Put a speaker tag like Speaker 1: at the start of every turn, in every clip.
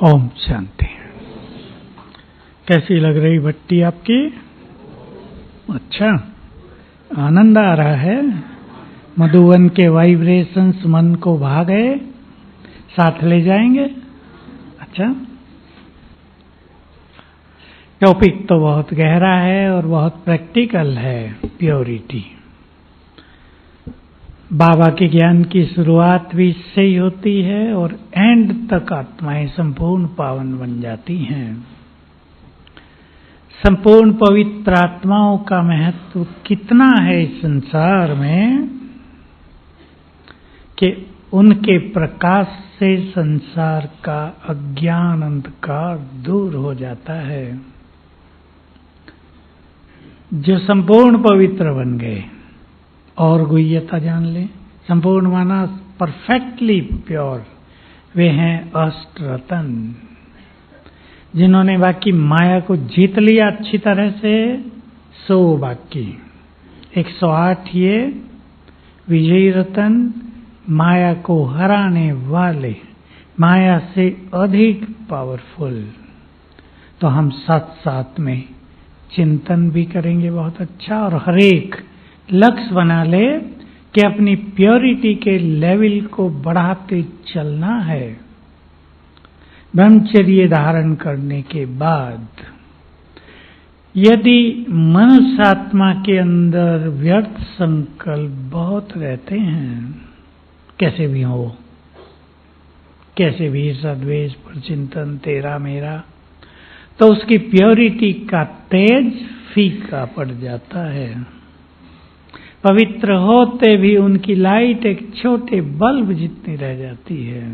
Speaker 1: ओम शांति। कैसी लग रही भट्टी आपकी? अच्छा, आनंद आ रहा है? मधुवन के वाइब्रेशंस मन को भा गए, साथ ले जाएंगे। अच्छा, टॉपिक तो बहुत गहरा है और बहुत प्रैक्टिकल है। प्योरिटी। बाबा के ज्ञान की शुरुआत भी इससे ही होती है और एंड तक आत्माएं संपूर्ण पावन बन जाती हैं। संपूर्ण पवित्र आत्माओं का महत्व कितना है इस संसार में कि उनके प्रकाश से संसार का अज्ञान अंधकार दूर हो जाता है। जो संपूर्ण पवित्र बन गए, और गुह्यता जान ले, संपूर्ण माना परफेक्टली प्योर, वे हैं अष्ट रतन, जिन्होंने बाकी माया को जीत लिया अच्छी तरह से। 100 बाकी 108 ये विजयी रतन, माया को हराने वाले, माया से अधिक पावरफुल। तो हम साथ साथ में चिंतन भी करेंगे बहुत अच्छा, और हर एक लक्ष्य बना ले कि अपनी प्योरिटी के लेवल को बढ़ाते चलना है। ब्रह्मचर्य धारण करने के बाद यदि मनुष्य आत्मा के अंदर व्यर्थ संकल्प बहुत रहते हैं, कैसे भी हो, कैसे भी सद्वेष पर चिंतन तेरा मेरा, तो उसकी प्योरिटी का तेज फीका पड़ जाता है। पवित्र होते भी उनकी लाइट एक छोटे बल्ब जितनी रह जाती है।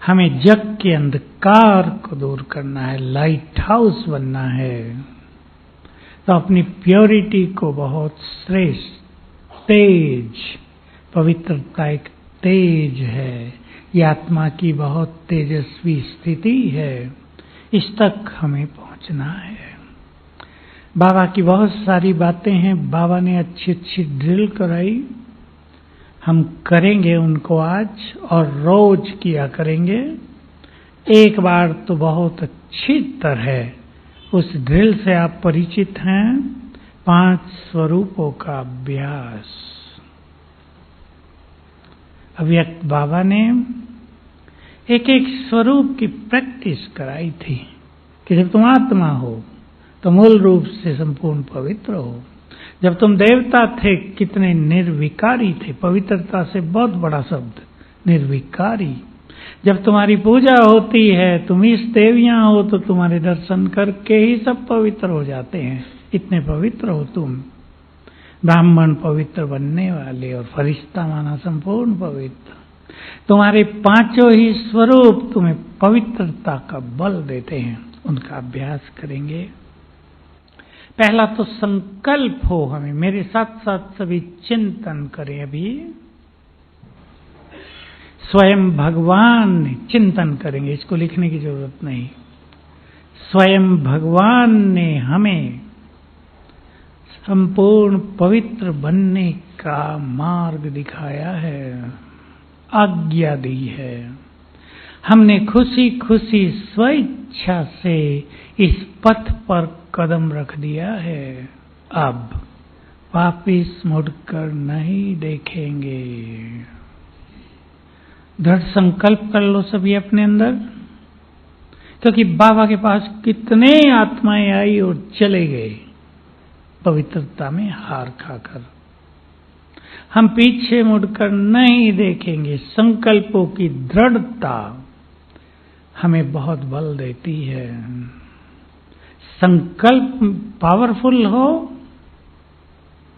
Speaker 1: हमें जग के अंधकार को दूर करना है, लाइट हाउस बनना है। तो अपनी प्योरिटी को बहुत श्रेष्ठ तेज, पवित्रता एक तेज है, ये आत्मा की बहुत तेजस्वी स्थिति है। इस तक हमें पहुंचना है। बाबा की बहुत सारी बातें हैं, बाबा ने अच्छी अच्छी ड्रिल कराई, हम करेंगे उनको आज और रोज किया करेंगे। एक बार तो बहुत अच्छी तरह उस ड्रिल से आप परिचित हैं। 5 स्वरूपों का अभ्यास। अव्यक्त बाबा ने एक एक स्वरूप की प्रैक्टिस कराई थी कि जब तुम आत्मा हो तो मूल रूप से संपूर्ण पवित्र हो। जब तुम देवता थे कितने निर्विकारी थे, पवित्रता से बहुत बड़ा शब्द निर्विकारी। जब तुम्हारी पूजा होती है, तुम इस देवियां हो, तो तुम्हारे दर्शन करके ही सब पवित्र हो जाते हैं, इतने पवित्र हो तुम। ब्राह्मण पवित्र बनने वाले और फरिश्ता माना संपूर्ण पवित्र। तुम्हारे 5 ही स्वरूप तुम्हें पवित्रता का बल देते हैं, उनका अभ्यास करेंगे। पहला तो संकल्प हो हमें, मेरे साथ साथ सभी चिंतन करें। अभी स्वयं भगवान ने चिंतन करेंगे, इसको लिखने की जरूरत नहीं। स्वयं भगवान ने हमें संपूर्ण पवित्र बनने का मार्ग दिखाया है, आज्ञा दी है। हमने खुशी खुशी स्वेच्छा से इस पथ पर कदम रख दिया है। अब वापिस मुड़कर नहीं देखेंगे। दृढ़ संकल्प कर लो सभी अपने अंदर, क्योंकि बाबा के पास कितने आत्माएं आई और चले गए पवित्रता में हार खाकर। हम पीछे मुड़कर नहीं देखेंगे। संकल्पों की दृढ़ता हमें बहुत बल देती है। संकल्प पावरफुल हो,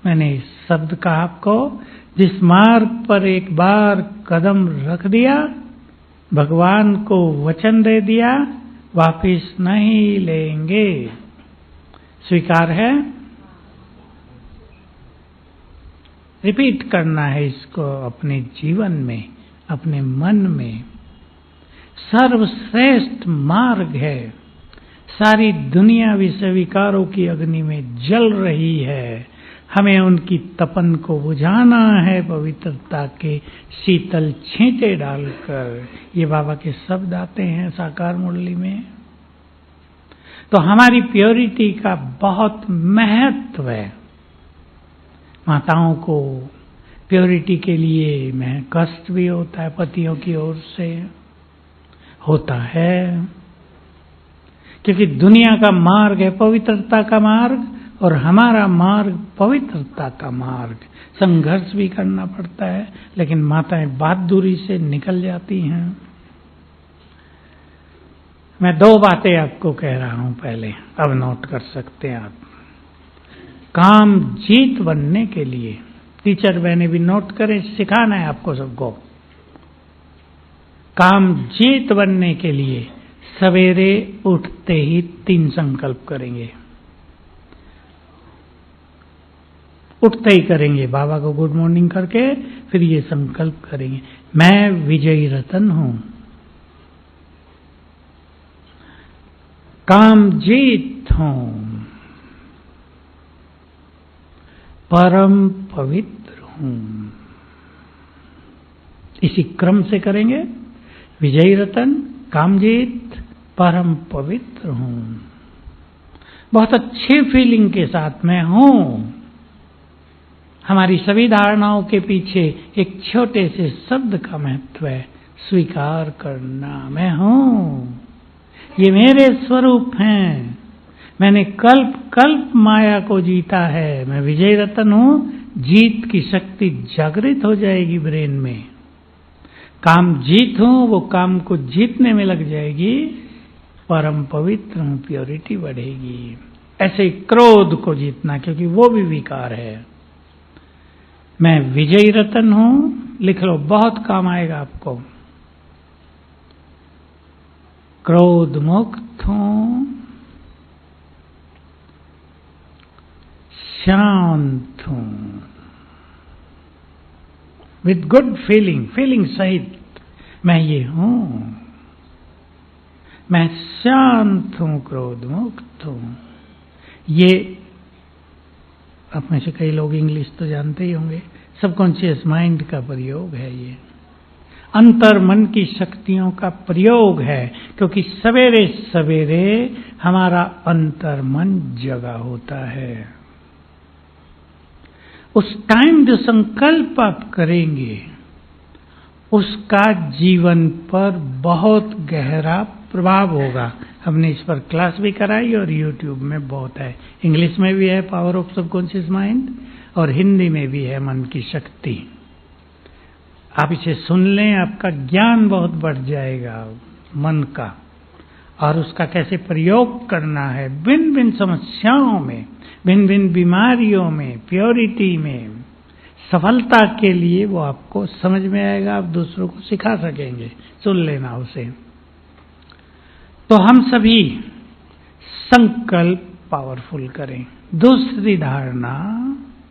Speaker 1: मैंने इस शब्द कहा आपको, जिस मार्ग पर एक बार कदम रख दिया, भगवान को वचन दे दिया, वापिस नहीं लेंगे। स्वीकार है? रिपीट करना है इसको अपने जीवन में, अपने मन में। सर्वश्रेष्ठ मार्ग है। सारी दुनिया विषय विकारों की अग्नि में जल रही है। हमें उनकी तपन को बुझाना है पवित्रता के शीतल छींटे डालकर। ये बाबा के शब्द आते हैं साकार मुरली में। तो हमारी प्योरिटी का बहुत महत्व है। माताओं को प्योरिटी के लिए कष्ट भी होता है, पतियों की ओर से होता है, क्योंकि दुनिया का मार्ग है पवित्रता का मार्ग और हमारा मार्ग पवित्रता का मार्ग। संघर्ष भी करना पड़ता है, लेकिन माताएं बहादुरी से निकल जाती हैं। मैं 2 बातें आपको कह रहा हूं पहले, अब नोट कर सकते हैं आप। काम जीत बनने के लिए टीचर बहने भी नोट करें, सिखाना है आपको सबको। काम जीत बनने के लिए सवेरे उठते ही 3 संकल्प करेंगे। उठते ही करेंगे, बाबा को गुड मॉर्निंग करके फिर ये संकल्प करेंगे, मैं विजयी रतन हूं, काम जीत हूं, परम पवित्र हूं। इसी क्रम से करेंगे, विजयी रतन, कामजीत, परम पवित्र हूं। बहुत अच्छी फीलिंग के साथ मैं हूं। हमारी सभी धारणाओं के पीछे एक छोटे से शब्द का महत्व है, स्वीकार करना। मैं हूं, ये मेरे स्वरूप हैं, मैंने कल्प कल्प माया को जीता है, मैं विजय रतन हूं। जीत की शक्ति जागृत हो जाएगी ब्रेन में। काम जीत हूं, वो काम को जीतने में लग जाएगी। परम पवित्र हूं, प्योरिटी बढ़ेगी। ऐसे क्रोध को जीतना, क्योंकि वो भी विकार है। मैं विजयी रतन हूं, लिख लो, बहुत काम आएगा आपको। क्रोध मुक्त हूं, शांत हूं, विद गुड फीलिंग सहित मैं ये हूं, मैं शांत हूं, क्रोध मुक्त हूं। ये आप में से कई लोग इंग्लिश तो जानते ही होंगे, सबकॉन्शियस माइंड का प्रयोग है। ये अंतर मन की शक्तियों का प्रयोग है, क्योंकि सवेरे सवेरे हमारा अंतर मन जगा होता है। उस टाइम जो संकल्प आप करेंगे उसका जीवन पर बहुत गहरा प्रभाव होगा। हमने इस पर क्लास भी कराई और YouTube में बहुत है, इंग्लिश में भी है पावर ऑफ सबकॉन्शियस माइंड और हिंदी में भी है मन की शक्ति। आप इसे सुन लें, आपका ज्ञान बहुत बढ़ जाएगा मन का, और उसका कैसे प्रयोग करना है भिन्न भिन्न समस्याओं में, भिन्न भिन्न बीमारियों में, प्योरिटी में, सफलता के लिए वो आपको समझ में आएगा। आप दूसरों को सिखा सकेंगे, सुन लेना उसे। तो हम सभी संकल्प पावरफुल करें। दूसरी धारणा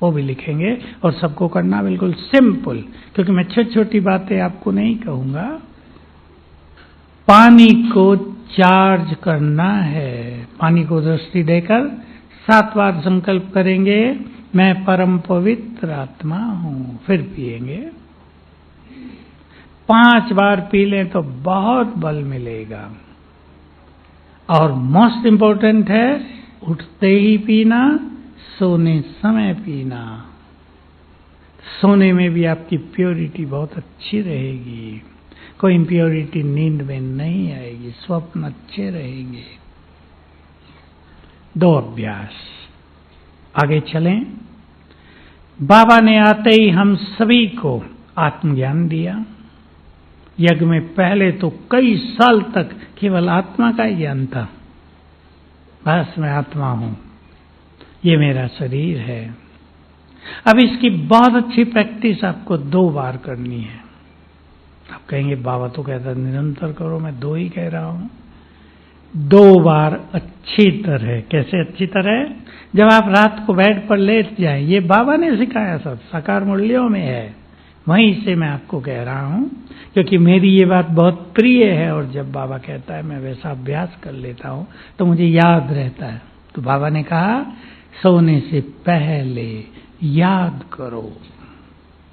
Speaker 1: वो भी लिखेंगे, और सबको करना बिल्कुल सिंपल, क्योंकि मैं छोटी छोटी बातें आपको नहीं कहूंगा। पानी को चार्ज करना है, पानी को दृष्टि देकर 7 बार संकल्प करेंगे, मैं परम पवित्र आत्मा हूं, फिर पिएंगे। 5 बार पी लें तो बहुत बल मिलेगा। और मोस्ट इंपॉर्टेंट है, उठते ही पीना, सोने समय पीना। सोने में भी आपकी प्योरिटी बहुत अच्छी रहेगी, कोई इम्प्योरिटी नींद में नहीं आएगी, स्वप्न अच्छे रहेंगे। 2 अभ्यास। आगे चलें। बाबा ने आते ही हम सभी को आत्मज्ञान दिया। यज्ञ में पहले तो कई साल तक केवल आत्मा का ही ज्ञान था, बस मैं आत्मा हूं, ये मेरा शरीर है। अब इसकी बहुत अच्छी प्रैक्टिस आपको 2 बार करनी है। आप कहेंगे बाबा तो कहता निरंतर करो, मैं 2 ही कह रहा हूं। 2 बार अच्छी तरह। कैसे अच्छी तरह? जब आप रात को बेड पर लेट जाएं, ये बाबा ने सिखाया, सब साकार मुरलियों में है, वहीं से मैं आपको कह रहा हूं, क्योंकि मेरी ये बात बहुत प्रिय है। और जब बाबा कहता है मैं वैसा अभ्यास कर लेता हूं तो मुझे याद रहता है। तो बाबा ने कहा सोने से पहले याद करो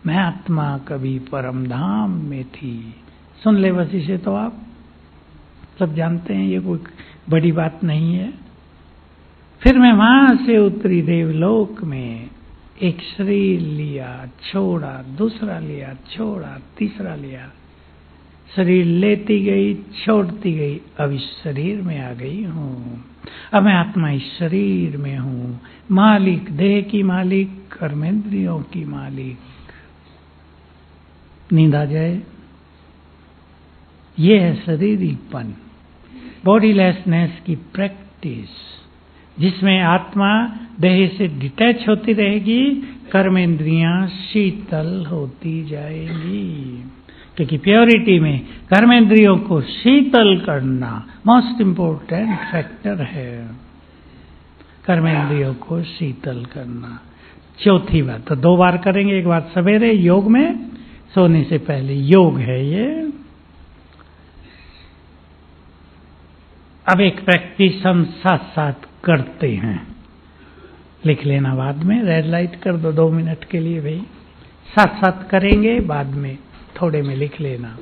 Speaker 1: मैं आत्मा कभी परम धाम में थी। सुन ले बस इसे, तो आप सब जानते हैं, ये कोई बड़ी बात नहीं है। फिर मैं वहां से उतरी देवलोक में, एक शरीर लिया, छोड़ा, दूसरा लिया, छोड़ा, तीसरा लिया, शरीर लेती गई, छोड़ती गई, अब इस शरीर में आ गई हूँ। अब मैं आत्मा इस शरीर में हूँ, मालिक, देह की मालिक, कर्मेंद्रियों की मालिक। नींद आ जाए, ये है शरीरीपन, बॉडीलेसनेस की प्रैक्टिस, जिसमें आत्मा देह से डिटैच होती रहेगी, कर्मेंद्रियां शीतल होती जाएंगी। क्योंकि प्योरिटी में कर्मेंद्रियों को शीतल करना मोस्ट इंपोर्टेंट फैक्टर है, कर्मेंद्रियों को शीतल करना। चौथी बात तो 2 बार करेंगे, एक बार सवेरे योग में, सोने से पहले योग है ये। अब एक प्रैक्टिस हम साथ साथ करते हैं, लिख लेना बाद में, रेड लाइट कर दो 2 मिनट के लिए भाई, साथ साथ करेंगे, बाद में थोड़े में लिख लेना।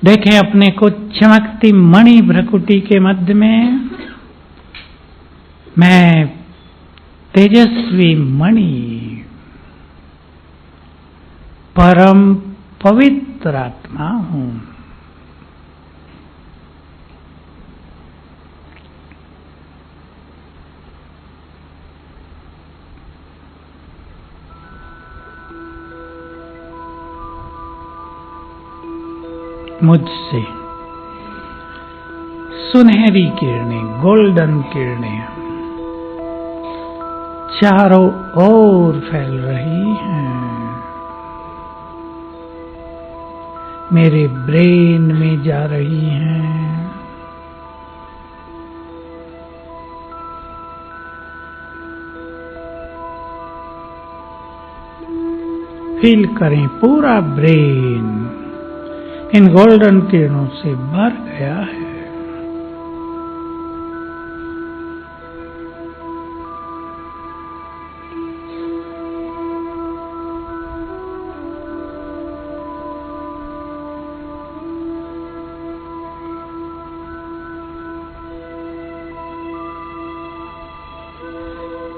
Speaker 1: देखें अपने को चमकती मणि भ्रकुटी के मध्य में, मैं तेजस्वी मणि, परम पवित्र आत्मा हूं। मुझसे सुनहरी किरणें, गोल्डन किरणें चारों ओर फैल रही हैं, मेरे ब्रेन में जा रही हैं, फील करें पूरा ब्रेन इन गोल्डन किरणों से भर गया है।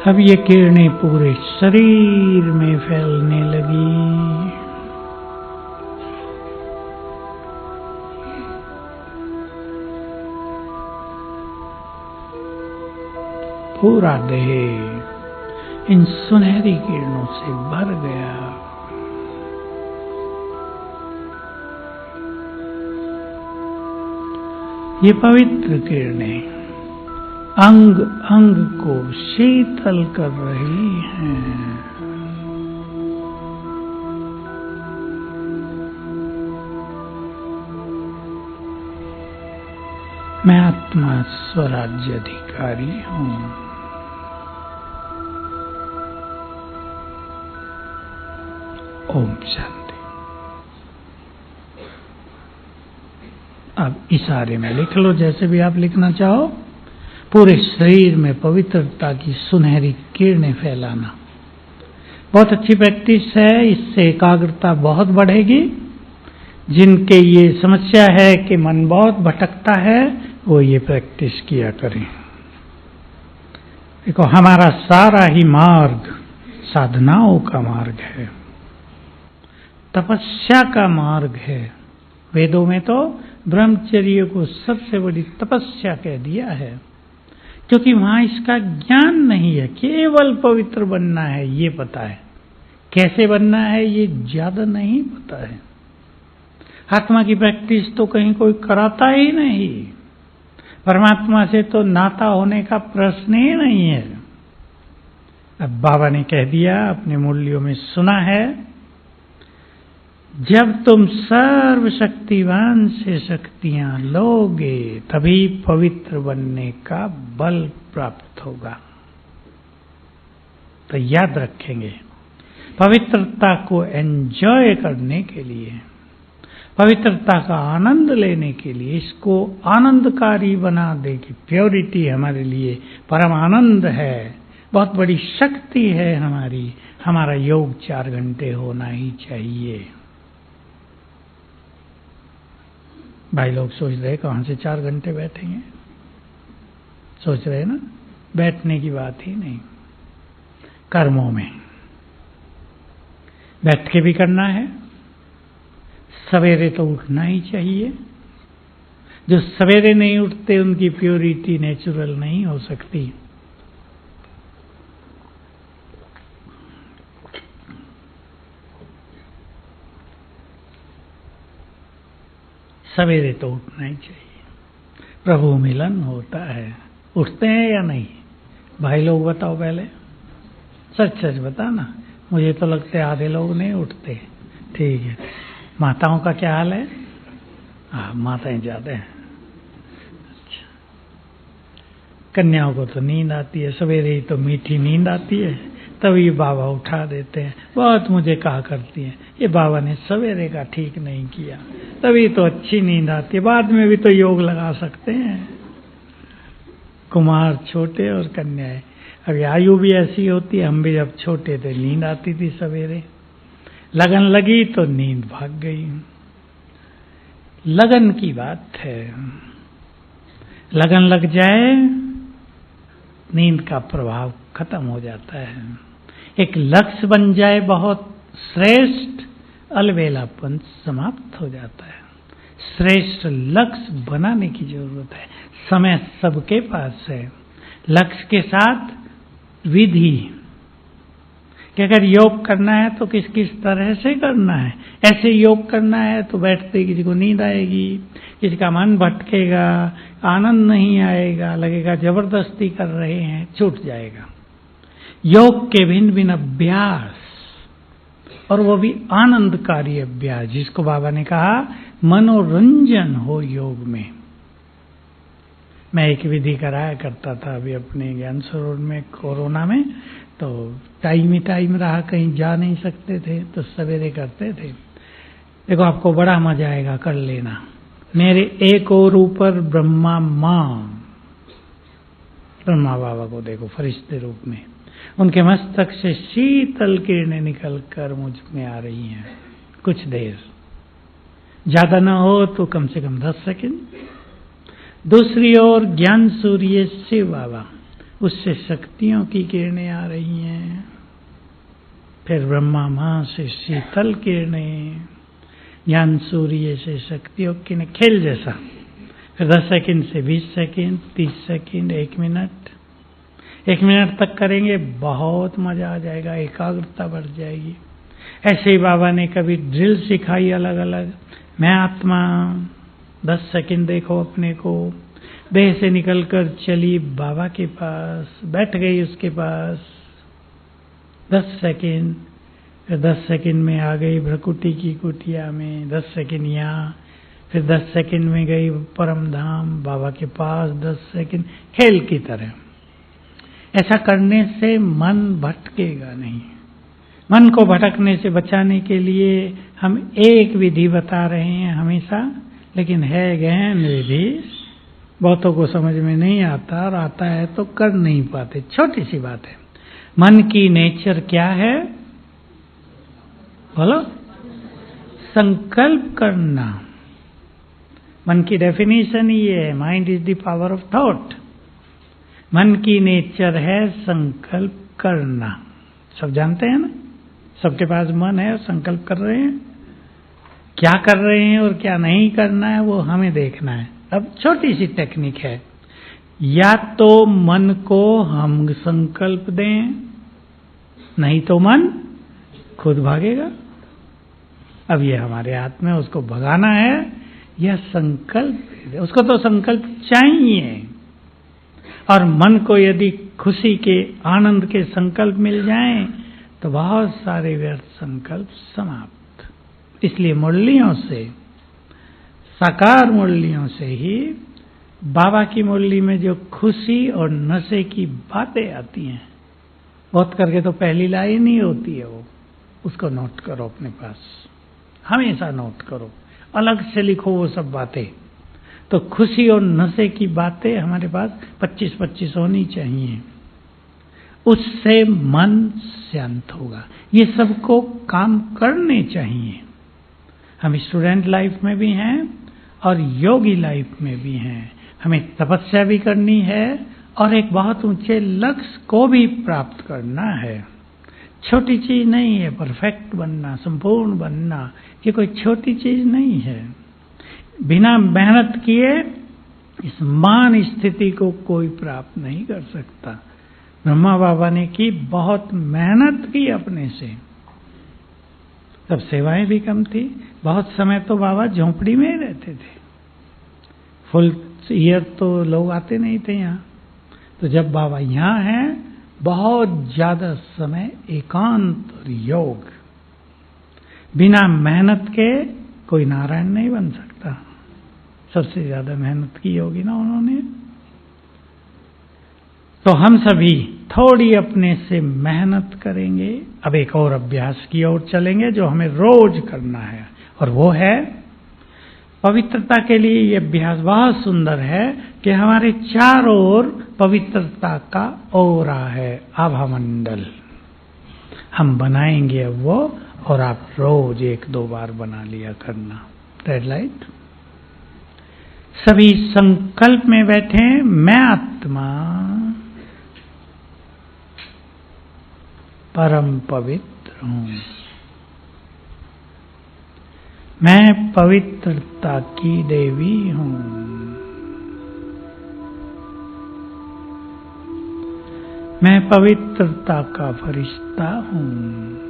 Speaker 1: अब ये किरणें पूरे शरीर में फैलने लगी, पूरा देह इन सुनहरी किरणों से भर गया। ये पवित्र किरणें अंग अंग को शीतल कर रही हैं। मैं आत्मा स्वराज्य अधिकारी हूं। ओम शांति। अब इशारे में लिख लो, जैसे भी आप लिखना चाहो। पूरे शरीर में पवित्रता की सुनहरी किरणें फैलाना बहुत अच्छी प्रैक्टिस है, इससे एकाग्रता बहुत बढ़ेगी। जिनके ये समस्या है कि मन बहुत भटकता है, वो ये प्रैक्टिस किया करें। देखो, हमारा सारा ही मार्ग साधनाओं का मार्ग है, तपस्या का मार्ग है। वेदों में तो ब्रह्मचर्य को सबसे बड़ी तपस्या कह दिया है, क्योंकि वहां इसका ज्ञान नहीं है। केवल पवित्र बनना है ये पता है, कैसे बनना है ये ज्यादा नहीं पता है। आत्मा की प्रैक्टिस तो कहीं कोई कराता ही नहीं, परमात्मा से तो नाता होने का प्रश्न ही नहीं है। अब बाबा ने कह दिया, अपने मूल्यों में सुना है, जब तुम सर्वशक्तिवान से शक्तियां लोगे तभी पवित्र बनने का बल प्राप्त होगा। तो याद रखेंगे, पवित्रता को एंजॉय करने के लिए, पवित्रता का आनंद लेने के लिए, इसको आनंदकारी बना दे कि प्योरिटी हमारे लिए परम आनंद है, बहुत बड़ी शक्ति है हमारी। हमारा योग 4 घंटे होना ही चाहिए। भाई लोग सोच रहे कहां से 4 घंटे बैठेंगे, सोच रहे ना, बैठने की बात ही नहीं, कर्मों में बैठ के भी करना है। सवेरे तो उठना ही चाहिए। जो सवेरे नहीं उठते उनकी प्योरिटी नेचुरल नहीं हो सकती। सवेरे तो उठना ही चाहिए, प्रभु मिलन होता है। उठते हैं या नहीं भाई लोग, बताओ पहले, सच सच बताना। मुझे तो लगता है आधे लोग नहीं उठते। ठीक है, माताओं का क्या हाल है? हाँ, माताएं ज्यादा हैं। अच्छा, कन्याओं को तो नींद आती है, सवेरे ही तो मीठी नींद आती है, तभी बाबा उठा देते हैं। बहुत मुझे कहा करती हैं, ये बाबा ने सवेरे का ठीक नहीं किया, तभी तो अच्छी नींद आती है, बाद में भी तो योग लगा सकते हैं। कुमार छोटे और कन्याएं, अभी आयु भी ऐसी होती है। हम भी जब छोटे थे नींद आती थी सवेरे, लगन लगी तो नींद भाग गई। लगन की बात है, लगन लग जाए नींद का प्रभाव खत्म हो जाता है। एक लक्ष्य बन जाए बहुत श्रेष्ठ, अलवेलापन समाप्त हो जाता है। श्रेष्ठ लक्ष्य बनाने की जरूरत है। समय सबके पास है। लक्ष्य के साथ विधि कि अगर योग करना है तो किस किस तरह से करना है। ऐसे योग करना है तो बैठते किसी को नींद आएगी, किसी का मन भटकेगा, आनंद नहीं आएगा, लगेगा जबरदस्ती कर रहे हैं, छूट जाएगा। योग के भिन्न भिन्न अभ्यास, और वो भी आनंदकारी अभ्यास, जिसको बाबा ने कहा मनोरंजन हो योग में। मैं एक विधि कराया करता था अभी अपने ज्ञान सरोवर में कोरोना में, तो टाइम ही टाइम रहा, कहीं जा नहीं सकते थे तो सवेरे करते थे। देखो आपको बड़ा मजा आएगा, कर लेना। मेरे एक और ऊपर ब्रह्मा माँ, ब्रह्मा बाबा को देखो फरिश्ते रूप में, उनके मस्तक से शीतल किरणें निकल कर मुझ में आ रही हैं। कुछ देर, ज्यादा ना हो तो कम से कम 10 सेकंड। दूसरी ओर ज्ञान सूर्य शिव बाबा, उससे शक्तियों की किरणें आ रही हैं। फिर ब्रह्मा माँ से शीतल किरणें, ज्ञान सूर्य से शक्तियों की खेल जैसा। फिर 10 सेकंड से 20 सेकंड, 30 सेकंड, 1 मिनट। 1 मिनट तक करेंगे, बहुत मजा आ जाएगा, एकाग्रता बढ़ जाएगी। ऐसे ही बाबा ने कभी ड्रिल सिखाई अलग अलग। मैं आत्मा, 10 सेकंड देखो अपने को, देह से निकलकर चली बाबा के पास, बैठ गई उसके पास 10 सेकंड। फिर 10 सेकंड में आ गई भ्रकुटी की कुटिया में, 10 सेकंड यहाँ, फिर 10 सेकंड में गई परम धाम बाबा के पास, 10 सेकंड, खेल की तरह। ऐसा करने से मन भटकेगा नहीं। मन को भटकने से बचाने के लिए हम एक विधि बता रहे हैं हमेशा, लेकिन है गहन विधि, बहुतों को समझ में नहीं आता, और आता है तो कर नहीं पाते। छोटी सी बात है। मन की नेचर क्या है बोलो? संकल्प करना। मन की डेफिनेशन ये है, mind is the power of thought. मन की नेचर है संकल्प करना। सब जानते हैं ना, सबके पास मन है और संकल्प कर रहे हैं। क्या कर रहे हैं और क्या नहीं करना है वो हमें देखना है। अब छोटी सी टेक्निक है, या तो मन को हम संकल्प दें, नहीं तो मन खुद भागेगा। अब ये हमारे हाथ में, उसको भगाना है या संकल्प। उसको तो संकल्प चाहिए, और मन को यदि खुशी के आनंद के संकल्प मिल जाएं तो बहुत सारे व्यर्थ संकल्प समाप्त। इसलिए मुरलियों से, साकार मुरलियों से ही बाबा की मुरली में जो खुशी और नशे की बातें आती हैं, बहुत करके तो पहली लाइन ही होती है वो, उसको नोट करो अपने पास, हमेशा नोट करो, अलग से लिखो वो सब बातें। तो खुशी और नशे की बातें हमारे पास 25-25 होनी चाहिए। उससे मन शांत होगा। ये सबको काम करने चाहिए। हम स्टूडेंट लाइफ में भी हैं और योगी लाइफ में भी हैं। हमें तपस्या भी करनी है और एक बहुत ऊंचे लक्ष्य को भी प्राप्त करना है। छोटी चीज नहीं है परफेक्ट बनना, संपूर्ण बनना, ये कोई छोटी चीज नहीं है। बिना मेहनत किए इस मान स्थिति को कोई प्राप्त नहीं कर सकता। ब्रह्मा बाबा ने की, बहुत मेहनत की अपने से, तब सेवाएं भी कम थी। बहुत समय तो बाबा झोंपड़ी में ही रहते थे, फुल ईयर तो लोग आते नहीं थे यहाँ। तो जब बाबा यहाँ हैं, बहुत ज्यादा समय एकांत और योग। बिना मेहनत के कोई नारायण नहीं बन सकता। सबसे ज्यादा मेहनत की होगी ना उन्होंने। तो हम सभी थोड़ी अपने से मेहनत करेंगे। अब एक और अभ्यास की ओर चलेंगे जो हमें रोज करना है, और वो है पवित्रता के लिए। ये अभ्यास बहुत सुंदर है कि हमारे चारों ओर पवित्रता का ओरा है, आभा मंडल हम बनाएंगे अब वो, और आप रोज 1-2 बार बना लिया करना। Red light. सभी संकल्प में बैठे, मैं आत्मा परम पवित्र हूं। मैं पवित्रता की देवी हूं। मैं पवित्रता का फरिश्ता हूं।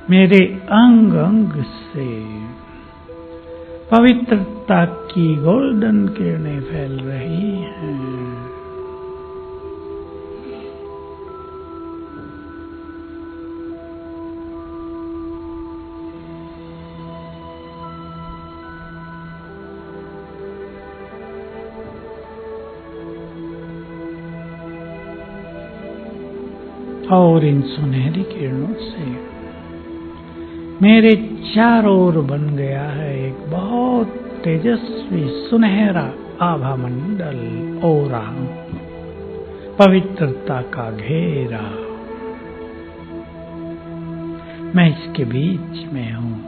Speaker 1: मेरे अंग अंग से पवित्रता की गोल्डन किरणें फैल रही हैं। और इन सुनहरी किरणों से मेरे चारों ओर बन गया है एक बहुत तेजस्वी सुनहरा आभा मंडल, ओरा, पवित्रता का घेरा। मैं इसके बीच में हूं।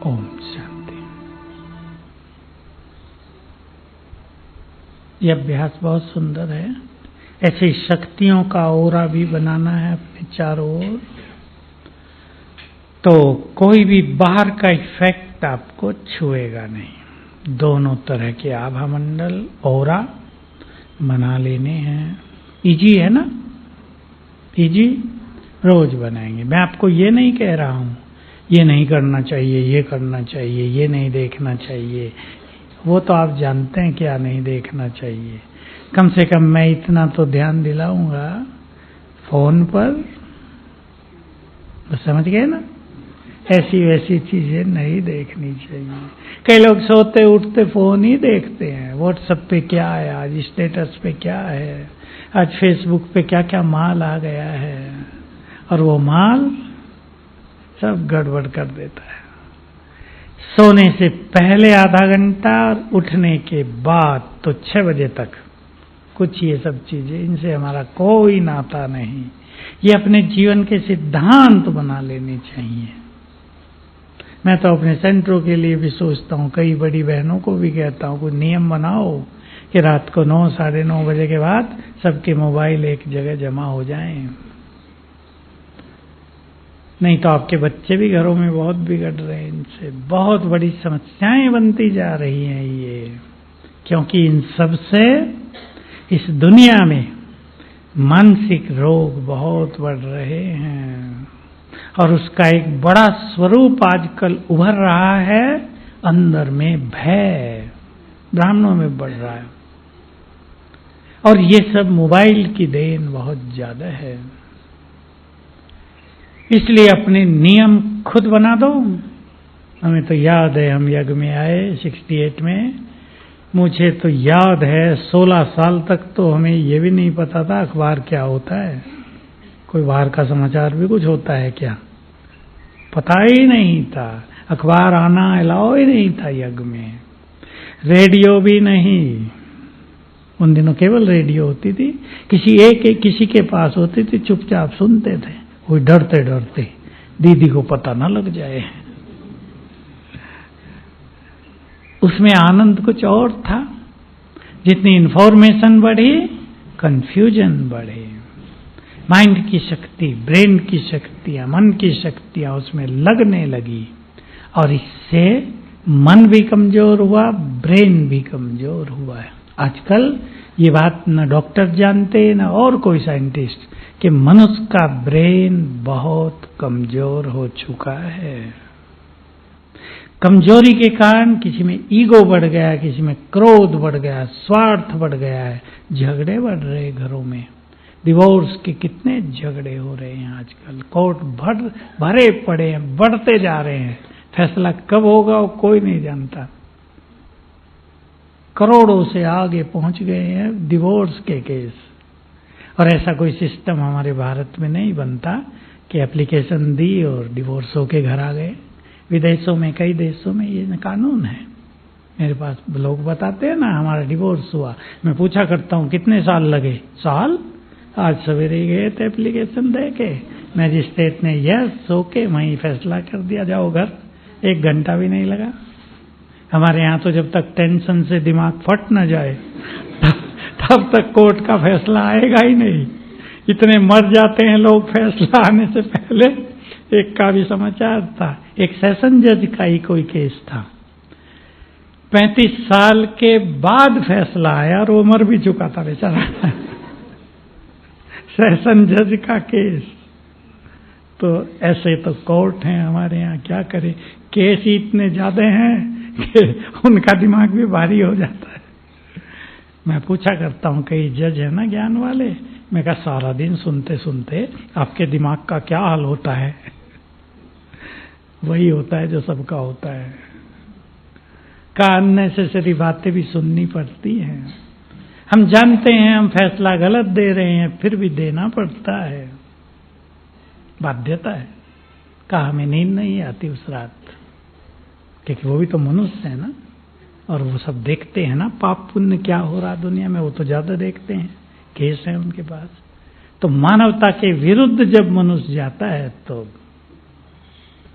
Speaker 1: ओम शांति। यह अभ्यास बहुत सुंदर है। ऐसे शक्तियों का ओरा भी बनाना है अपने चारों ओर, तो कोई भी बाहर का इफेक्ट आपको छुएगा नहीं। दोनों तरह के आभा मंडल, ओरा बना लेने हैं। इजी है ना, इजी। रोज बनाएंगे। मैं आपको ये नहीं कह रहा हूं ये नहीं करना चाहिए, ये करना चाहिए, ये नहीं देखना चाहिए। वो तो आप जानते हैं क्या नहीं देखना चाहिए। कम से कम मैं इतना तो ध्यान दिलाऊंगा फोन पर, बस समझ गए ना, ऐसी वैसी चीजें नहीं देखनी चाहिए। कई लोग सोते उठते फोन ही देखते हैं। व्हाट्सएप पे क्या है आज, स्टेटस पे क्या है आज, फेसबुक पे क्या क्या माल आ गया है, और वो माल सब गड़बड़ कर देता है। सोने से पहले आधा घंटा और उठने के बाद तो 6 बजे तक कुछ ये सब चीजें, इनसे हमारा कोई नाता नहीं। ये अपने जीवन के सिद्धांत बना लेने चाहिए। मैं तो अपने सेंटरों के लिए भी सोचता हूँ, कई बड़ी बहनों को भी कहता हूँ कोई नियम बनाओ कि रात को 9, साढ़े 9 बजे के बाद सबके मोबाइल एक जगह जमा हो जाएं। नहीं तो आपके बच्चे भी घरों में बहुत बिगड़ रहे हैं। इनसे बहुत बड़ी समस्याएं बनती जा रही हैं ये, क्योंकि इन सब से इस दुनिया में मानसिक रोग बहुत बढ़ रहे हैं, और उसका एक बड़ा स्वरूप आजकल उभर रहा है अंदर में भय ब्राह्मणों में बढ़ रहा है। और ये सब मोबाइल की देन बहुत ज्यादा है। इसलिए अपने नियम खुद बना दो। हमें तो याद है, हम यज्ञ में आए 68 में, मुझे तो याद है 16 साल तक तो हमें ये भी नहीं पता था अखबार क्या होता है, कोई बाहर का समाचार भी कुछ होता है क्या, पता ही नहीं था। अखबार आना अलाउ ही नहीं था यज्ञ में, रेडियो भी नहीं। उन दिनों केवल रेडियो होती थी, किसी के पास होती थी, चुपचाप सुनते थे, कोई डरते डरते दीदी को पता ना लग जाए। उसमें आनंद कुछ और था। जितनी इंफॉर्मेशन बढ़ी, कंफ्यूजन बढ़े। माइंड की शक्ति, ब्रेन की शक्तियां, मन की शक्तियां उसमें लगने लगी, और इससे मन भी कमजोर हुआ, ब्रेन भी कमजोर हुआ है। आजकल ये बात न डॉक्टर जानते न और कोई साइंटिस्ट कि मनुष्य का ब्रेन बहुत कमजोर हो चुका है। कमजोरी के कारण किसी में ईगो बढ़ गया, किसी में क्रोध बढ़ गया, स्वार्थ बढ़ गया है, झगड़े बढ़ रहे घरों में। डिवोर्स के कितने झगड़े हो रहे हैं आजकल, कोर्ट भरे पड़े हैं, बढ़ते जा रहे हैं। फैसला कब होगा वो कोई नहीं जानता। करोड़ों से आगे पहुंच गए हैं डिवोर्स के केस। और ऐसा कोई सिस्टम हमारे भारत में नहीं बनता कि एप्लीकेशन दी और डिवोर्स होके घर आ गए। विदेशों में, कई देशों में ये कानून है। मेरे पास लोग बताते हैं ना, हमारा डिवोर्स हुआ, मैं पूछा करता हूँ कितने साल लगे, साल? आज सवेरे गए थे एप्लीकेशन दे के, मैजिस्ट्रेट ने यस ओके वहीं फैसला कर दिया, जाओ घर। 1 घंटा भी नहीं लगा। हमारे यहाँ तो जब तक टेंशन से दिमाग फट न जाए तब तक कोर्ट का फैसला आएगा ही नहीं। इतने मर जाते हैं लोग फैसला आने से पहले। एक का भी समाचार था, एक सेशन जज का ही कोई केस था, 35 साल के बाद फैसला आया और वो मर भी चुका था बेचारा सेशन जज का केस। तो ऐसे तो कोर्ट हैं हमारे यहाँ, क्या करें। केस ही इतने ज्यादा हैं कि उनका दिमाग भी भारी हो जाता है। मैं पूछा करता हूँ, कई जज है ना ज्ञान वाले, मैं कहा सारा दिन सुनते सुनते आपके दिमाग का क्या हाल होता है? वही होता है जो सबका होता है। का अननेसेसरी बातें भी सुननी पड़ती हैं। हम जानते हैं हम फैसला गलत दे रहे हैं, फिर भी देना पड़ता है, बाध्यता है। का हमें नींद नहीं आती उस रात, क्योंकि वो भी तो मनुष्य है ना, और वो सब देखते हैं ना पाप पुण्य क्या हो रहा दुनिया में, वो तो ज्यादा देखते हैं, केस है उनके पास। तो मानवता के विरुद्ध जब मनुष्य जाता है तो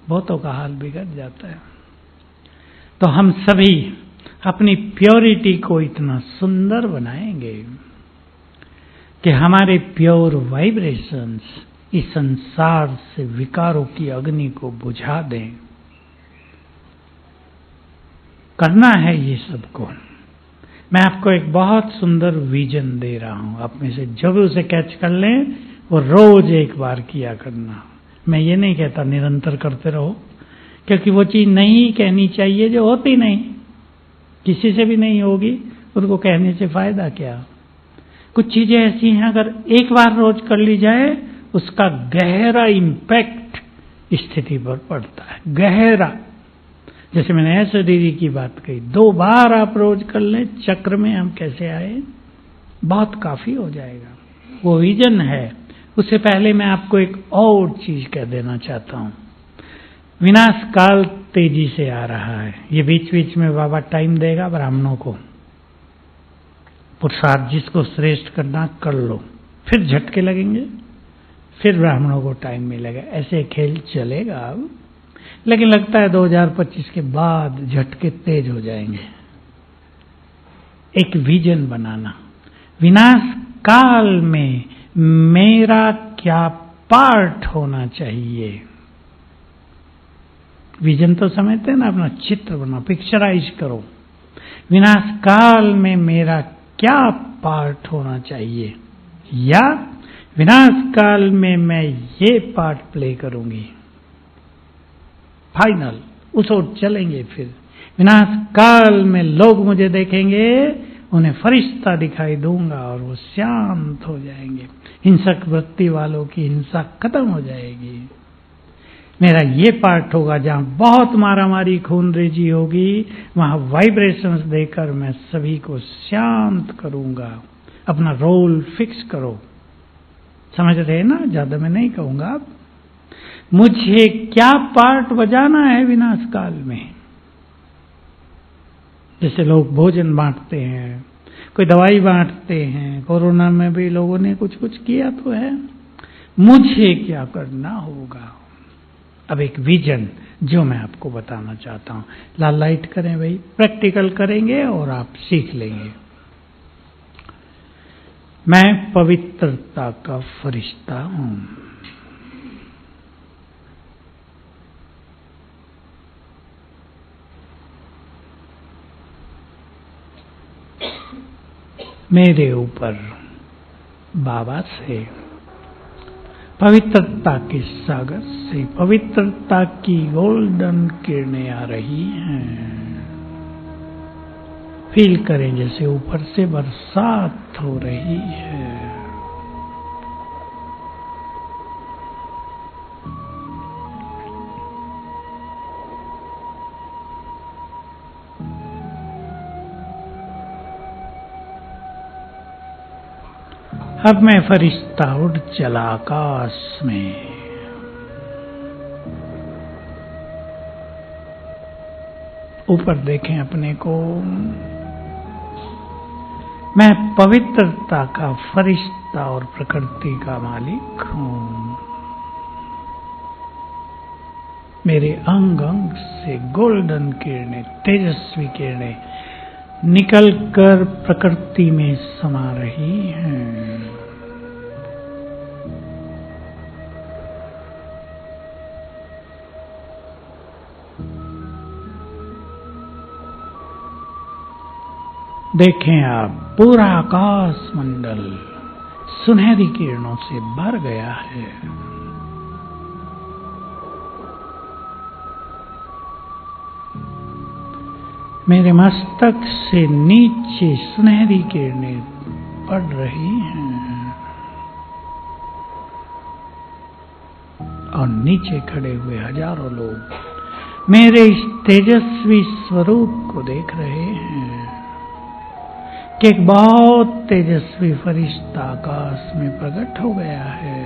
Speaker 1: बहुतों का हाल बिगड़ जाता है। तो हम सभी अपनी प्योरिटी को इतना सुंदर बनाएंगे कि हमारे प्योर वाइब्रेशंस इस संसार से विकारों की अग्नि को बुझा दें। करना है ये सबको। मैं आपको एक बहुत सुंदर विजन दे रहा हूं, आप में से जो भी उसे कैच कर लें वो रोज एक बार किया करना। मैं ये नहीं कहता निरंतर करते रहो, क्योंकि वो चीज नहीं कहनी चाहिए जो होती नहीं, किसी से भी नहीं होगी, उनको कहने से फायदा क्या। कुछ चीजें ऐसी हैं अगर एक बार रोज कर ली जाए उसका गहरा इंपैक्ट स्थिति पर पड़ता है, गहरा। जैसे मैंने ऐसे दीदी की बात कही, 2 बार आप रोज कर लें, चक्र में हम कैसे आए, बहुत काफी हो जाएगा। वो विजन है। उससे पहले मैं आपको एक और चीज कह देना चाहता हूं। विनाश काल तेजी से आ रहा है। ये बीच बीच में बाबा टाइम देगा ब्राह्मणों को, पुरुषार्थ जिसको श्रेष्ठ करना कर लो, फिर झटके लगेंगे, फिर ब्राह्मणों को टाइम मिलेगा। ऐसे खेल चलेगा अब, लेकिन लगता है 2025 के बाद झटके तेज हो जाएंगे। एक विजन बनाना, विनाश काल में मेरा क्या पार्ट होना चाहिए। विजन तो समझते हैं ना, अपना चित्र बनाओ, पिक्चराइज करो। विनाश काल में मेरा क्या पार्ट होना चाहिए, या विनाश काल में मैं ये पार्ट प्ले करूंगी। फाइनल उस ओर चलेंगे। फिर विनाश काल में लोग मुझे देखेंगे, उन्हें फरिश्ता दिखाई दूंगा और वो शांत हो जाएंगे। हिंसक वृत्ति वालों की हिंसा खत्म हो जाएगी। मेरा ये पार्ट होगा जहां बहुत मारामारी खूनरेजी होगी, वहां वाइब्रेशंस देकर मैं सभी को शांत करूंगा। अपना रोल फिक्स करो। समझ रहे हैं ना? ज्यादा मैं नहीं कहूंगा। मुझे क्या पार्ट बजाना है विनाश काल में। जैसे लोग भोजन बांटते हैं, कोई दवाई बांटते हैं, कोरोना में भी लोगों ने कुछ कुछ किया तो है। मुझे क्या करना होगा? अब एक विजन जो मैं आपको बताना चाहता हूं। लाल लाइट करें भाई, प्रैक्टिकल करेंगे और आप सीख लेंगे। मैं पवित्रता का फरिश्ता हूं। मेरे ऊपर बाबा से, पवित्रता के सागर से पवित्रता की गोल्डन किरणें आ रही हैं। फील करें जैसे ऊपर से बरसात हो रही है। अब मैं फरिश्ता उड़ चला आकाश में। ऊपर देखें अपने को। मैं पवित्रता का फरिश्ता और प्रकृति का मालिक हूं। मेरे अंग अंग से गोल्डन किरणें, तेजस्वी किरणें निकलकर प्रकृति में समा रही हैं। देखें आप, पूरा आकाश मंडल सुनहरी किरणों से भर गया है। मेरे मस्तक से नीचे सुनहरी किरणें पड़ रही हैं और नीचे खड़े हुए हजारों लोग मेरे इस तेजस्वी स्वरूप को देख रहे हैं कि एक बहुत तेजस्वी फरिश्ता आकाश में प्रकट हो गया है।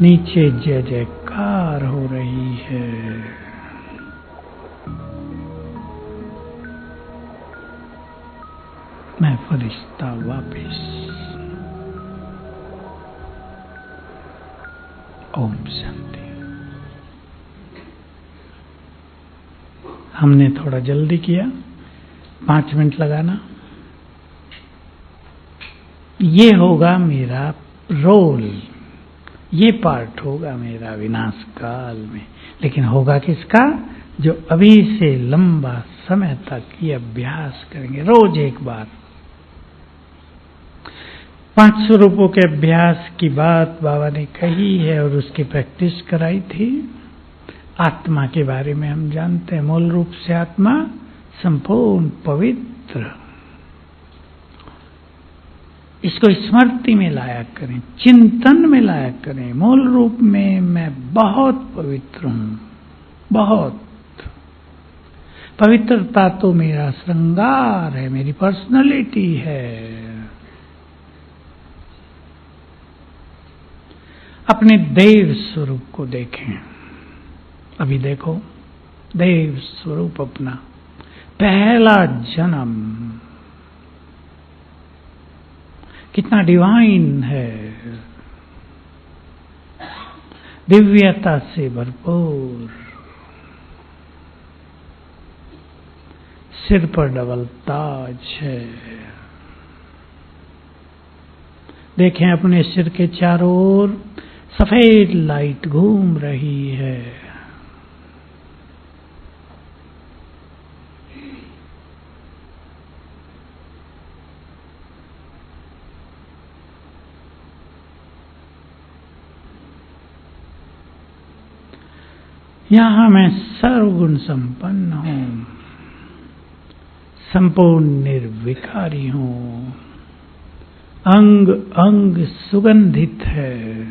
Speaker 1: नीचे जय जयकार हो रही है। मैं फरिश्ता वापिस। ओम शांति। हमने थोड़ा जल्दी किया, 5 मिनट लगाना। ये होगा मेरा रोल, ये पार्ट होगा मेरा विनाश काल में। लेकिन होगा किसका? जो अभी से लंबा समय तक ये अभ्यास करेंगे, रोज एक बार। 5 स्वरूपों के अभ्यास की बात बाबा ने कही है और उसकी प्रैक्टिस कराई थी। आत्मा के बारे में हम जानते हैं, मूल रूप से आत्मा संपूर्ण पवित्र। इसको स्मृति में लाया करें, चिंतन में लाया करें। मूल रूप में मैं बहुत पवित्र हूं, बहुत। पवित्रता तो मेरा श्रृंगार है, मेरी पर्सनालिटी है। अपने देव स्वरूप को देखें। अभी देखो, देव स्वरूप अपना पहला जन्म कितना डिवाइन है, दिव्यता से भरपूर। सिर पर डबल ताज है। देखें अपने सिर के चारों ओर सफेद लाइट घूम रही है। यहां मैं सर्वगुण संपन्न हूं, संपूर्ण निर्विकारी हूं, अंग अंग सुगंधित है,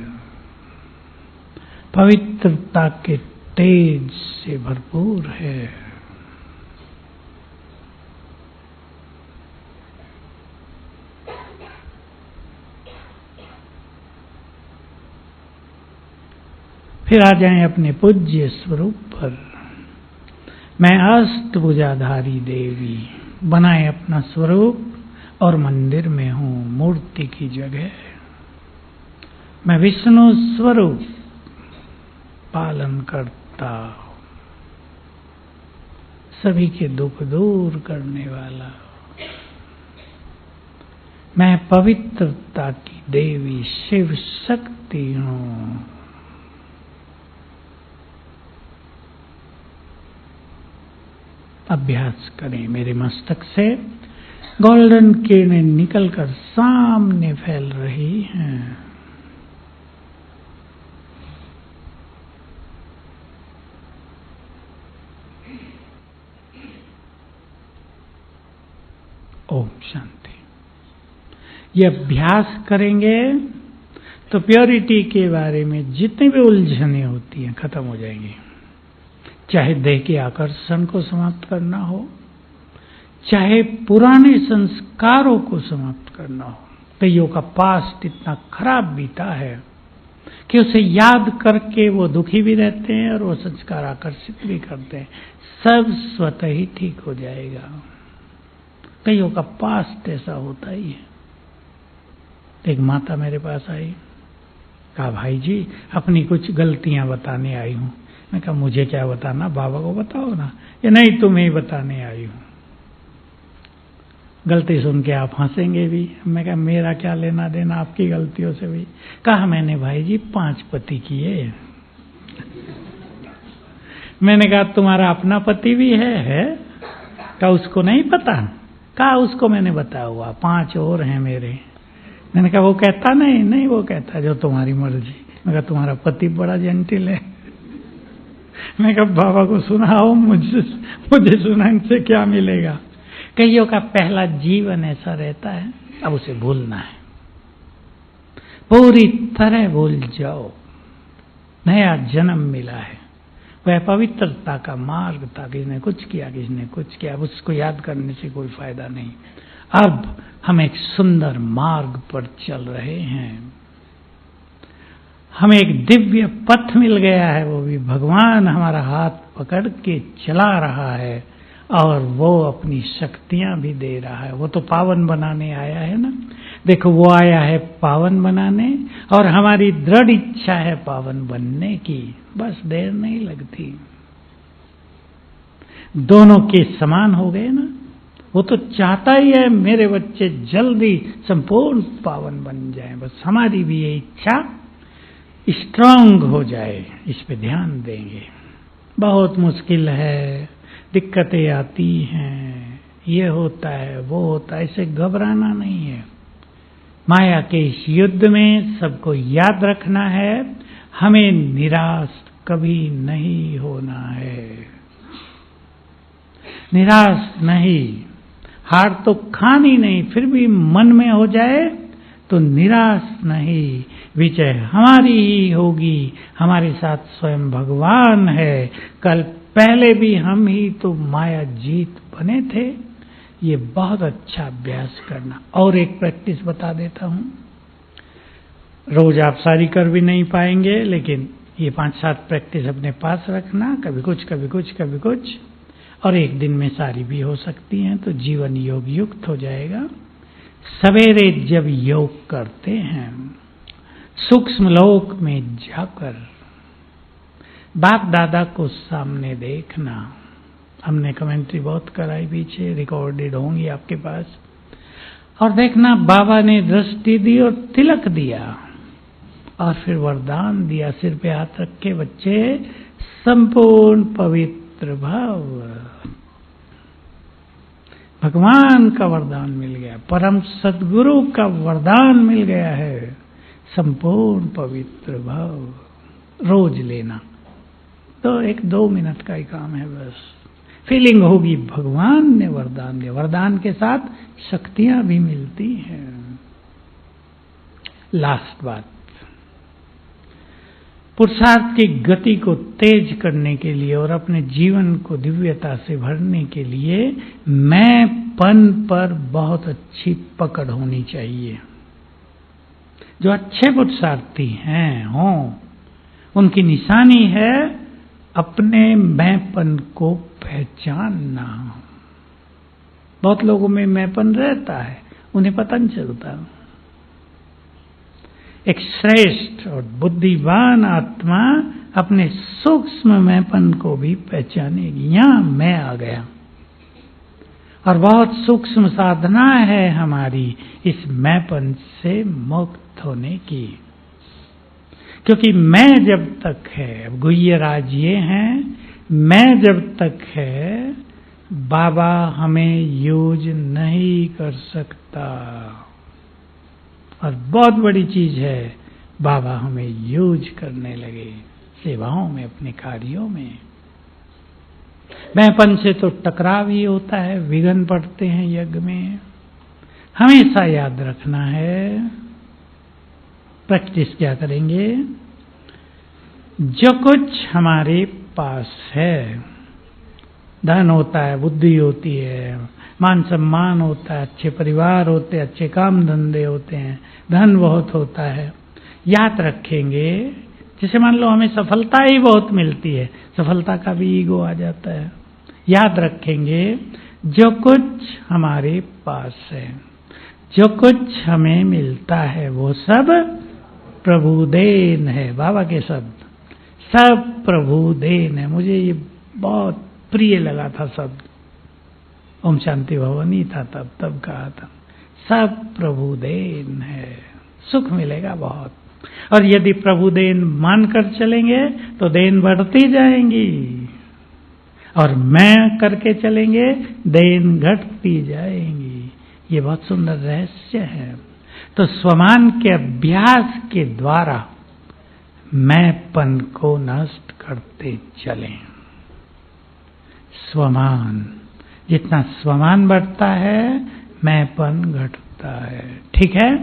Speaker 1: पवित्रता के तेज से भरपूर है। फिर आ जाएं अपने पूज्य स्वरूप पर। मैं अष्टभुजाधारी देवी, बनाए अपना स्वरूप और मंदिर में हूं, मूर्ति की जगह। मैं विष्णु स्वरूप, पालन करता, सभी के दुख दूर करने वाला। मैं पवित्रता की देवी शिव शक्ति हूं। अभ्यास करें। मेरे मस्तक से गोल्डन किरणें निकलकर सामने फैल रही हैं। ओम शांति। ये अभ्यास करेंगे तो प्योरिटी के बारे में जितनी भी उलझनें होती हैं खत्म हो जाएंगी। चाहे देह के आकर्षण को समाप्त करना हो, चाहे पुराने संस्कारों को समाप्त करना हो। कईयों का पास्ट इतना खराब बीता है कि उसे याद करके वो दुखी भी रहते हैं और वो संस्कार आकर्षित भी करते हैं। सब स्वतः ही ठीक हो जाएगा। कईयों का पास्ट ऐसा होता ही है। एक माता मेरे पास आई, कहा भाई जी अपनी कुछ गलतियां बताने आई हूं। मैं कहा मुझे क्या बताना, बाबा को बताओ ना। ये नहीं तुम्हें ही बताने आई हूं। गलती सुन के आप हंसेंगे भी। मैं कहा मेरा क्या लेना देना आपकी गलतियों से भी। कहा मैंने भाई जी 5 पति किए। मैंने कहा तुम्हारा अपना पति भी है? कहा उसको नहीं पता। कहा उसको मैंने बताया हुआ, 5 और हैं मेरे। मैंने कहा वो कहता नहीं वो कहता जो तुम्हारी मर्जी। मैं कहा तुम्हारा पति बड़ा जेंटिल है। मैं कहा बाबा को सुनाओ, मुझे सुनाने से क्या मिलेगा। कईयों का पहला जीवन ऐसा रहता है, अब उसे भूलना है, पूरी तरह भूल जाओ। नया जन्म मिला है, वह पवित्रता का मार्ग था। किसने कुछ किया, किसने कुछ किया, अब उसको याद करने से कोई फायदा नहीं। अब हम एक सुंदर मार्ग पर चल रहे हैं। हमें एक दिव्य पथ मिल गया है, वो भी भगवान हमारा हाथ पकड़ के चला रहा है और वो अपनी शक्तियां भी दे रहा है। वो तो पावन बनाने आया है ना। देखो वो आया है पावन बनाने और हमारी दृढ़ इच्छा है पावन बनने की। बस देर नहीं लगती। दोनों के समान हो गए ना। वो तो चाहता ही है मेरे बच्चे जल्दी संपूर्ण पावन बन जाएं। बस हमारी भी ये इच्छा स्ट्रांग हो जाए, इस पे ध्यान देंगे। बहुत मुश्किल है, दिक्कतें आती हैं, ये होता है वो होता है, इसे घबराना नहीं है। माया के इस युद्ध में सबको याद रखना है, हमें निराश कभी नहीं होना है। निराश नहीं, हार तो खानी नहीं, फिर भी मन में हो जाए तो निराश नहीं। विजय हमारी ही होगी। हमारे साथ स्वयं भगवान है। कल पहले भी हम ही तो माया जीत बने थे। ये बहुत अच्छा अभ्यास करना। और एक प्रैक्टिस बता देता हूं। रोज आप सारी कर भी नहीं पाएंगे, लेकिन ये 5-7 प्रैक्टिस अपने पास रखना। कभी कुछ कभी कुछ कभी कुछ, और एक दिन में सारी भी हो सकती हैं, तो जीवन योग युक्त हो जाएगा। सवेरे जब योग करते हैं, सूक्ष्म लोक में जाकर बाप दादा को सामने देखना। हमने कमेंट्री बहुत कराई पीछे, रिकॉर्डेड होंगी आपके पास। और देखना बाबा ने दृष्टि दी और तिलक दिया और फिर वरदान दिया। सिर पे हाथ रख के बच्चे संपूर्ण पवित्र भाव, भगवान का वरदान मिल गया, परम सद्गुरु का वरदान मिल गया है, संपूर्ण पवित्र भाव। रोज लेना, तो 1-2 मिनट का ही काम है बस। फीलिंग होगी भगवान ने वरदान दिया, वरदान के साथ शक्तियां भी मिलती हैं। लास्ट बात, पुरुषार्थ की गति को तेज करने के लिए और अपने जीवन को दिव्यता से भरने के लिए मैंपन पर बहुत अच्छी पकड़ होनी चाहिए। जो अच्छे पुरुषार्थी हैं उनकी निशानी है अपने मैंपन को पहचानना। बहुत लोगों में मैंपन रहता है, उन्हें पता नहीं चलता। एक श्रेष्ठ और बुद्धिमान आत्मा अपने सूक्ष्म मैंपन को भी पहचानेगी। यहां मैं आ गया, और बहुत सूक्ष्म साधना है हमारी इस मैंपन से मुक्त होने की। क्योंकि मैं जब तक है, अब गुह्यराज ये हैं, मैं जब तक है बाबा हमें यूज नहीं कर सकता। और बहुत बड़ी चीज है, बाबा हमें यूज करने लगे सेवाओं में, अपने कार्यों में। मैंपन से तो टकराव ही होता है, विघ्न पड़ते हैं यज्ञ में। हमेशा याद रखना है, प्रैक्टिस क्या करेंगे, जो कुछ हमारे पास है, धन होता है, बुद्धि होती है, मान सम्मान होता है, अच्छे परिवार होते हैं, अच्छे काम धंधे होते हैं, धन बहुत होता है, याद रखेंगे। जैसे मान लो हमें सफलता ही बहुत मिलती है, सफलता का भी ईगो आ जाता है। याद रखेंगे जो कुछ हमारे पास है, जो कुछ हमें मिलता है, वो सब प्रभु देन है। बाबा के शब्द, सब प्रभु देन है। मुझे ये बहुत प्रिय लगा था शब्द, ओम शांति भवन ही था तब कहा था, सब प्रभु देन है। सुख मिलेगा बहुत, और यदि प्रभु देन मानकर चलेंगे तो देन बढ़ती जाएंगी, और मैं करके चलेंगे देन घटती जाएंगी। ये बहुत सुंदर रहस्य है। तो स्वमान के अभ्यास के द्वारा मैंपन को नष्ट करते चलें। स्वमान, जितना स्वमान बढ़ता है मैंपन घटता है। ठीक है,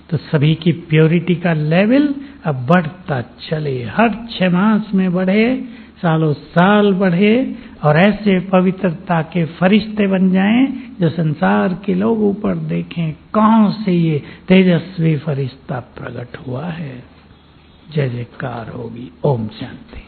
Speaker 1: तो सभी की प्योरिटी का लेवल अब बढ़ता चले, हर 6 मास में बढ़े, सालों साल बढ़े, और ऐसे पवित्रता के फरिश्ते बन जाएं जो संसार के लोग ऊपर देखें, कहां से ये तेजस्वी फरिश्ता प्रकट हुआ है। जय जयकार होगी। ओम शांति।